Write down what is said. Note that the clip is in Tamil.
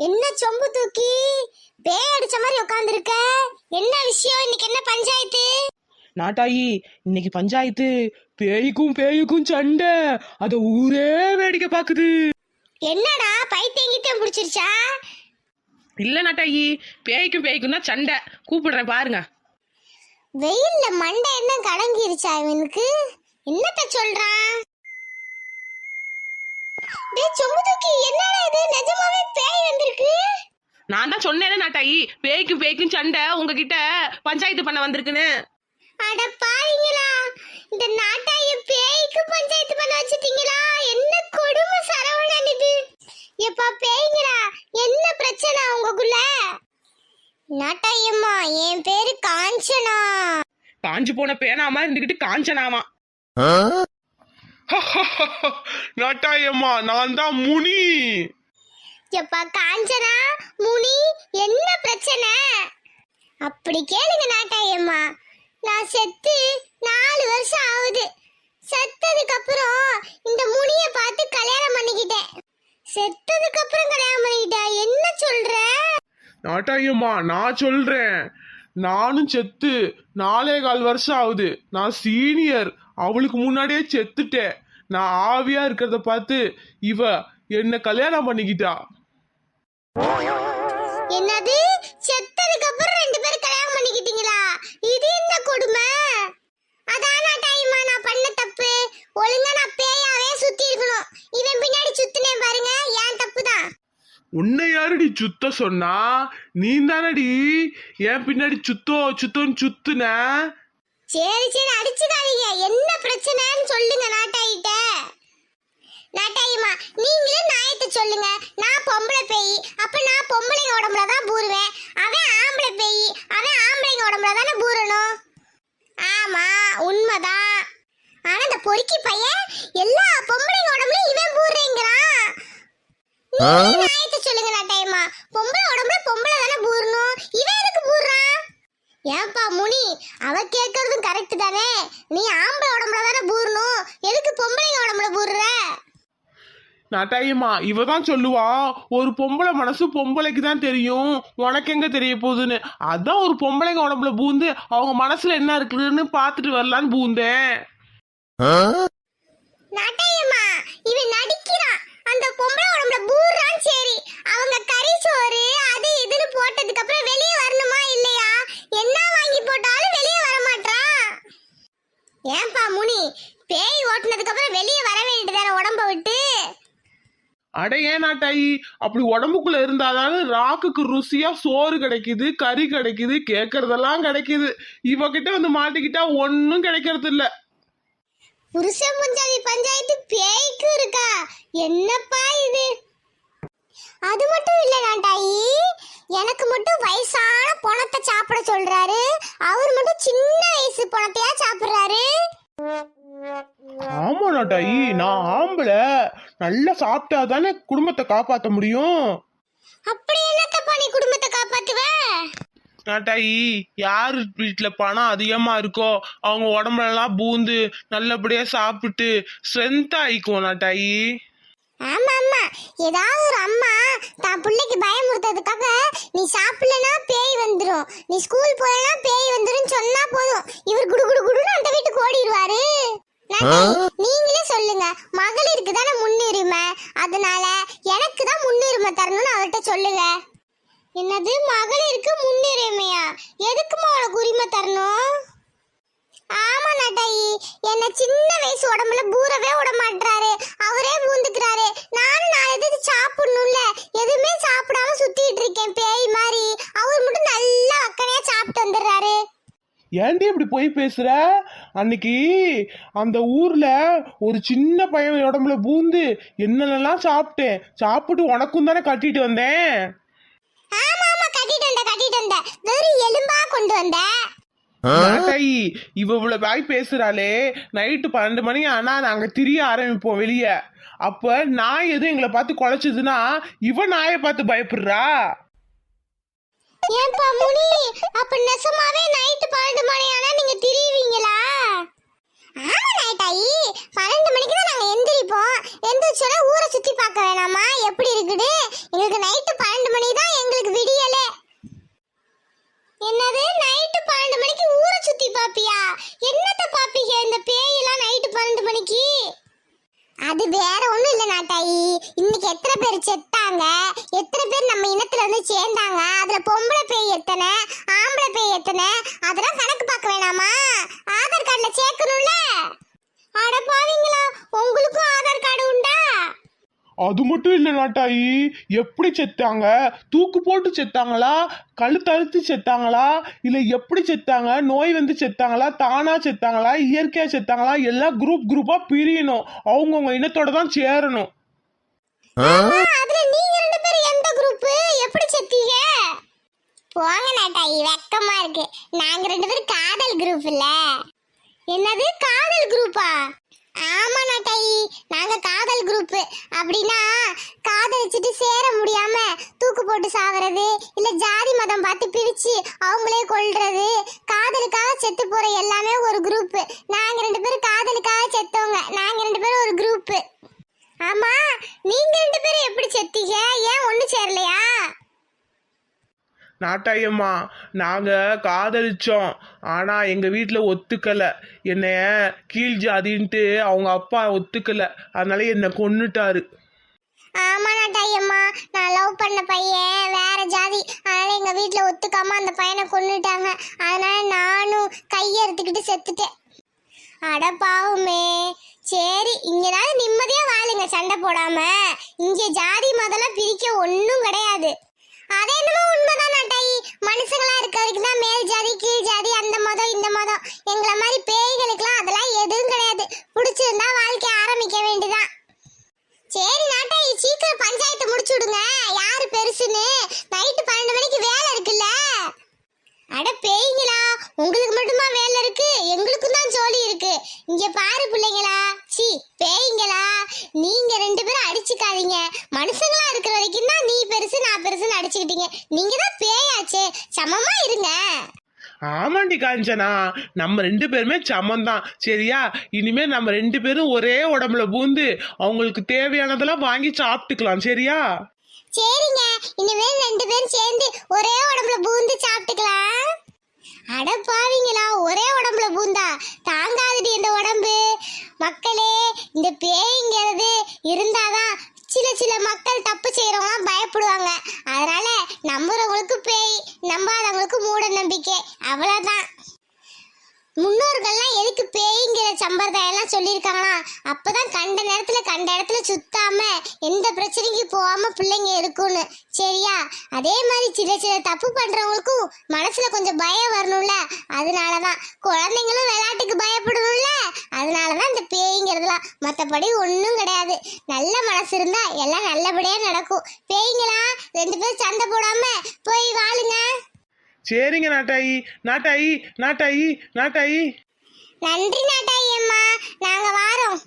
என்ன சொம்பு தூக்கி பேய் அடிச்ச மாதிரி உட்கார்ந்திருக்க? என்ன விஷயம்? இன்னைக்கு என்ன பஞ்சாயத்து? நாட்டாயி, இன்னைக்கு பஞ்சாயத்து. பேய்க்கும் சண்டை. அத ஊரே வேடிக்கை பாக்குது. என்னடா பைத்தியம் பிடிச்சிருச்சா? இல்ல நாட்டாயி, பேய்க்கும் தான் சண்டை. கூப்பிடுறேன் பாருங்க. வெயில்ல மண்டை என்ன கடங்கிருச்சா இவனுக்கு? என்னத்த சொல்றான்? டேய் சொம்பு தூக்கி, என்னடா இது? நிஜமாவே பேய் வந்திருக்கு? நான் தான் சொன்னேனே நாட்டாயி, பேய்க்கும் சண்டை உங்ககிட்ட பஞ்சாயத்து பண்ண வந்திருக்குன்னு. அட பாருங்களா, இந்த நாட்டாய பேய்க்கு பஞ்சாயத்து பண்ண வச்சிட்டீங்களா? என்ன கொடுமை சரவணன் இது. எப்பா பேய்ங்களா, என்ன பிரச்சனை உங்களுக்குள்ள? நாட்டாயம்மா, என் பேரு காஞ்சனா. காஞ்சு போன பேனாமா இருந்துகிட்டு காஞ்சனாமா. நாட்டாயம்மா, நான் தான் முனி. எப்பா காஞ்சனா, முனி, என்ன பிரச்சனை? அப்படி கேளுங்க நாட்டாயம்மா. நான் செத்து 4 வருஷம் ஆகுது. செத்ததுக்கு அப்புறம் இந்த முனிய பார்த்து கல்யாணம் பண்ணிக்கிட்டேன். செத்ததுக்கு அப்புறம் கல்யாணம் பண்ணிக்கிட்டேன். என்ன சொல்ற? நாட்டாயம்மா, நான் சொல்றேன். நானும் செத்து 4.25 வருஷம் ஆகுது. நான் சீனியர். அவளுக்கு முன்னாடியே செத்துட்டேன். நான் ஆவியா இருக்கிறத பார்த்து இவ என்ன கல்யாணம் பண்ணிக்கிட்டா. என்னது? செத்ததுக்கு அப்புறம் 2 பேரும் கல்யாணம் பண்ணிக்கிட்டீங்களா? இது என்ன கொடுமை? அதான் நாட்டாயம்மா, நான் பண்ண தப்பு. ஒழுங்கா நான் பேயாவே சுத்தி இருக்கணும். இவன் பின்னாடி சுத்தினேன் பாருங்க, ஏன் தப்பு தான். உன்னை யாரடி சுத்த சொன்னா? நீ தானடி என் பின்னாடி சுத்தோன்னு சுத்துன. சரி அடிச்சுக்காதீங்க. என்ன பிரச்சனைன்னு சொல்லுங்க நாட்டாயிட்ட. நாட்டாயம்மா, நீங்களே நியாயத்தை சொல்லுங்க. நான் பொம்பளை பேய், அப்ப நான் பொம்பளைங்க உடம்புல தான் பூருவேன். அவன் ஆம்பளை பேய், அவன் ஆம்பளைங்க உடம்புல தானே பூரணும். ஆமா, உண்மைதான். ஆனா இந்த பொறுக்கி பையன் எல்லா பொம்பளைங்க உடம்புலயும் இவன் பூர்றீங்கிறான். நியாயத்தை சொல்லுங்க நாட்டாயம்மா. பொம்பளை உடம்புல பொம்பளை தானே பூரணும், இவன் எதுக்கு பூர்றான்? ஏன்பா முனி, அவ கேட்கறதும் கரெக்ட் தானே. நீ ஆம்பளை உடம்புல தானே பூரணும், எதுக்கு பொம்பளைங்க உடம்புல பூர்ற? நாட்டாயம்மா, இவ தான் சொல்லுவா, ஒரு பொம்பளை மனசு பொம்பளைக்கு தான் தெரியும், உனக்கு எங்க தெரிய போகுதுன்னு. அதான் ஒரு பொம்பளைங்க உடம்புல பூந்து அவங்க மனசுல என்ன இருக்குன்னு பாத்துட்டு வரலான்னு பூந்தேன். நாட்டாயம்மா, இவன் நடிக்கிறான். அந்த பொம்பளை உடம்புல பூர்றான். சரி, அவங்க கறி சோறு அது இதுன்னு போட்டதுக்கு அப்புறம் வெளியே வரணுமா இல்லையா? என்ன வாங்கி போட்டாலும் வெளியே வர மாட்டான். ஏன்பா முனி, பேய் ஓட்டுனதுக்கு அப்புறம் வெளியே வர வேண்டியதான உடம்ப விட்டு? அட ஏன் நாட்டாயி, அப்படி உடம்புக்குள்ள இருந்தாதானே ராக்குக்கு ருசியா சோறு கிடைக்குது, கறி கிடைக்குது, கேட்கறதெல்லாம் கிடைக்குது. இவகிட்ட வந்து மாட்டிக்கிட்டா ஒன்னும் கிடைக்கிறது இல்ல. புருஷன் பஞ்சாயத்து பேய்க்கு இருக்கா? என்னப்பா இது? அது மட்டும் இல்ல நாட்டாயி, எனக்கு மட்டும் வயசான பணத்தை சாப்பிட சொல்றாரு. அவர் மட்டும் சின்ன வயசு பணத்தையா சாப்பிடுறாரு. ஆமா நாட்டாயி, நான் ஆம்பளை. நல்லா சாப்பிட்டா தானே குடும்பத்தை காப்பாத்த முடியும். அப்படி என்னத்தப்பா நீ குடும்பத்தை காப்பாத்துவ? நாட்டாயி, யாரு வீட்டுல பணம் அதிகமா இருக்கோ அவங்க உடம்புலாம் பூந்து நல்லபடியா சாப்பிட்டு ஸ்ட்ரென்த் ஆயிக்கும் நாட்டாயி. ஆமா, ஏதாவது ஒரு அம்மா தான் பிள்ளைக்கு பயமுறுத்ததுக்காக நீ சாப்பிடலனா பேய் வந்துரும், நீ ஸ்கூல் போயனா பேய் வந்துரும் சொன்னா போதும், இவர் குடு குடு குடுன்னு அந்த வீட்டுக்கு ஓடிடுவாரு. நீங்களே சொல்லுங்க, மகளிருக்கு தானே முன்னுரிமை, அதனால எனக்கு தான் முன்னுரிமை தரணும்னு அவர்கிட்ட சொல்லுங்க. என்னது மகளிருக்கு முன்னுரிமையா? எதுக்குமா உனக்கு உரிமை தரணும்? ஆமா நாட்டாயி, என்ன சின்ன வயசு உடம்புல பூரவே விட மாட்டாரு, அவரே பூந்துக்கிறாரு. நானும் 4 எதுக்கு சாப்பிடணும்ல, எதுவுமே சாப்பிடாம சுத்திட்டு இருக்கேன் பேய் மாதிரி. அவர் மட்டும் நல்லா வக்கனையா சாப்பிட்டு வந்துடுறாரு. ஏன்டி இப்படி போய் பேசுற? அன்னைக்கு அந்த ஊர்ல ஒரு சின்ன பையன் உடம்புல பூந்து என்னென்னலாம் சாப்பிட்டு உனக்கும் தானே கட்டிட்டு வந்தேன். ஆமா கட்டிட்டு வந்த வெறும் எலும்பா கொண்டு வந்த. நாட்டாயி, இவ்வளவு பாய் பேசுறாளே. நைட்டு 12 மணி ஆனா நாங்க திரிய ஆரம்பிப்போம் வெளியே. அப்ப நாய் எதுவும் எங்களை பார்த்து குலைச்சதுன்னா இவ நாயை பார்த்து பயப்படுறா. ஏன்பா முனி, அப்ப நெசமாவே நைட்டு 12 மணி ஆனா நீங்க திரிவீங்களா? ஆமா நாட்டாயி, 12 மணிக்கு தான் நாங்க எந்திரிப்போம். எந்திரிச்சோட ஊரை சுத்தி பார்க்க வேணாமா எப்படி இருக்குன்னு? அதெல்லாம் கணக்கு பார்க்க வேணாமா? ஆதார் கார்டுல சேர்க்கணும்ல. அட பாவீங்களா, உங்களுக்கும் ஆதார் கார்டு உண்டா? அது மட்டும் இல்ல நாட்டாயி, எப்படி செத்தாங்க? தூக்கு போட்டு செத்தாங்களா, கழுத்தறுத்து செத்தாங்களா, இல்ல எப்படி செத்தாங்க? நோய் வந்து செத்தாங்களா, தானா செத்தாங்களா, இயற்கையா செத்தாங்களா? எல்லாம் குரூப்பா பிரியணும். அவங்கவுங்க இனத்தோட தான் சேரணும். அதுல நீங்க ரெண்டு பேரும் எந்த குரூப்? எப்படி செத்தீங்க? போங்க நாட்டாயி, வெக்கமா இருக்கு. நாங்க ரெண்டு பேரும் காதல் குரூப் இல்ல. என்னது காதல் குரூப்பா? ஆமா நாட்டாயி, நாங்க காதல் குரூப். அப்படின்னா காதலிச்சுட்டு சேர முடியாம தூக்கு போட்டு சாவறது, இல்ல ஜாதி மதம் பார்த்து பிரிச்சு அவங்களே கொல்றது, காதலுக்காக செத்து போற எல்லாமே ஒரு குரூப். நாங்க ரெண்டு பேரும் காதலுக்காக செத்தவங்க. நாங்க ரெண்டு பேரும் ஒரு குரூப். ஆமா, நீங்க ரெண்டு பேரும் எப்படி செத்தீங்க? ஏன் ஒண்ணு சேரலையா? நாட்டாயம்மா, நாங்க காதலிச்சோம். ஆனா எங்க வீட்டுல ஒத்துக்கல. என்னைய கீழ் ஜாதின்ட்டு அவங்க அப்பா ஒத்துக்கல. அதனால என்னை கொன்னுட்டாரு. ஆமா நாட்டாயம்மா, நான் லவ் பண்ண பையன் வேற ஜாதி. அதனால எங்க வீட்டுல ஒத்துக்காம அந்த பையனை கொன்னுட்டாங்க. அதனால நானும் கையெடுத்துக்கிட்டு செத்துட்டேன். அட பாவமே. சரி, இங்கனால நிம்மதியா வாழுங்க, சண்டை போடாம. இங்க ஜாதி மதம்லாம் பிரிக்க ஒண்ணும் கிடையாது. அதே என்னமோ உண்மைதான் நாட்டாயி. மனுஷங்களா இருக்க வரைக்கும் தான் மேல் ஜாதி கீழ் ஜாதி, அந்த மதம் இந்த மதம். எங்களை மாதிரி பேய்களுக்கெல்லாம் அதெல்லாம் எதுவும் கிடையாது. பிடிச்சிருந்தா வாழ்க்கை ஆரம்பிக்க வேண்டியதான். சரி நாட்டாயி, சீக்கிரம் பஞ்சாயத்து முடிச்சு விடுங்க. யாரு பெருசுன்னு. நைட்டு 12 மணிக்கு வேலை இருக்குல்ல. அட பேய்ங்களா, உங்களுக்கு மட்டுமா வேலை இருக்கு? எங்களுக்கும் தான் ஜோலி இருக்கு. இங்க பாரு பிள்ளைங்களா, சி பேய்ங்களா, நீங்க ரெண்டு பேரும் அடிச்சுக்காதீங்க. மனுஷங்களா இருக்கிற வரைக்கும் தான் நீ பெருசு நான் பெருசுன்னு அடிச்சுக்கிட்டீங்க. நீங்க தான் பேயாச்சே, சமமா இருங்க. ஆமாண்டி காஞ்சனா, நம்ம ரெண்டு பேருமே சமந்தான். சரியா? இனிமே நம்ம ரெண்டு பேரும் ஒரே உடம்புல பூந்து அவங்களுக்கு தேவையானதெல்லாம் வாங்கி சாப்பிட்டுக்கலாம். சரியா? சரிங்க, இனிமேல் ரெண்டு பேரும் சேர்ந்து ஒரே உடம்புல பூந்து சாப்பிட்டுக்கலாம். அட பாவீங்களா, ஒரே உடம்புல பூந்தா தாங்காதுடி இந்த உடம்பு. மக்களே, இந்த பேய்ங்கிறது இருந்தாதான் சில மக்கள் தப்பு செய்யறவங்க பயப்படுவாங்க. அதனால நம்புறவங்களுக்கு பேய், நம்பாதவங்களுக்கு மூட நம்பிக்கை, அவ்வளவுதான். முன்னோர்கள்லாம் எதுக்கு பேய்ங்கிற சம்பிரதாயம் எல்லாம் சொல்லியிருக்காங்களா? அப்பதான் கண்ட நேரத்துல கண்ட இடத்துல சுத்தாம எந்த பிரச்சனைக்கு போகாம பிள்ளைங்க இருக்கும்னு. சரியா? அதே மாதிரி சில தப்பு பண்றவங்களுக்கும் மனசுல கொஞ்சம் பயம் வரணும்ல. அதனாலதான் குழந்தைங்களும் விளையாட்டுக்கு பயப்படணும்ல. அதனாலதான் இந்த பேய்ங்கிறதுலாம். மற்றபடி ஒன்றும் கிடையாது. நல்ல மனசு இருந்தா எல்லாம் நல்லபடியா நடக்கும். பேய்ங்களா, ரெண்டு பேரும் சண்டை போடாம போய் வாழுங்க. சரிங்க நாட்டாயி. நாட்டாயி நாட்டாயி நாட்டாயி. நன்றி நாட்டாயி அம்மா, நாங்க வாரோம்.